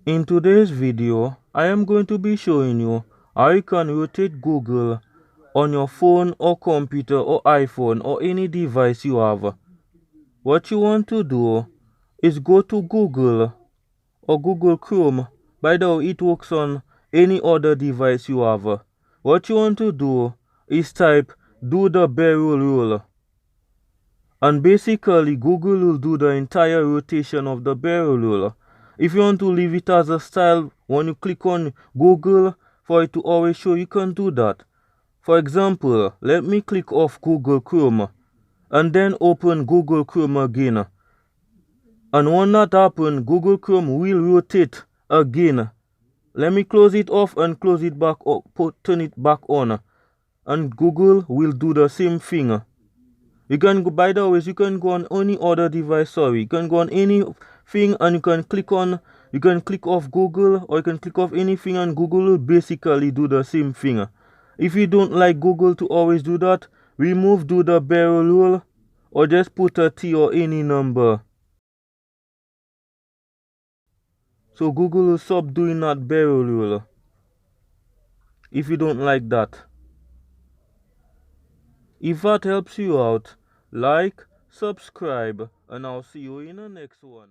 In today's video, I am going to be showing you how you can rotate Google on your phone or computer or iPhone or any device you have. What you want to do is go to Google or Google Chrome. By the way, it works on any other device you have. What you want to do is type do the barrel roll. And basically Google will do the entire rotation of the barrel roll. If you want to leave it as a style, when you click on Google for it to always show, you can do that. For example, let me click off Google Chrome and then open Google Chrome again. And when that happens, Google Chrome will rotate again. Let me close it off and close it back up, turn it back on. And Google will do the same thing. You can go, by the way, you can go on any other device, you can go on anything and you can click off Google, or you can click off anything and Google will basically do the same thing. If you don't like Google to always do that, remove do the barrel roll or just put a T or any number. So Google will stop doing that barrel roll if you don't like that. If that helps you out, like, subscribe, and I'll see you in the next one.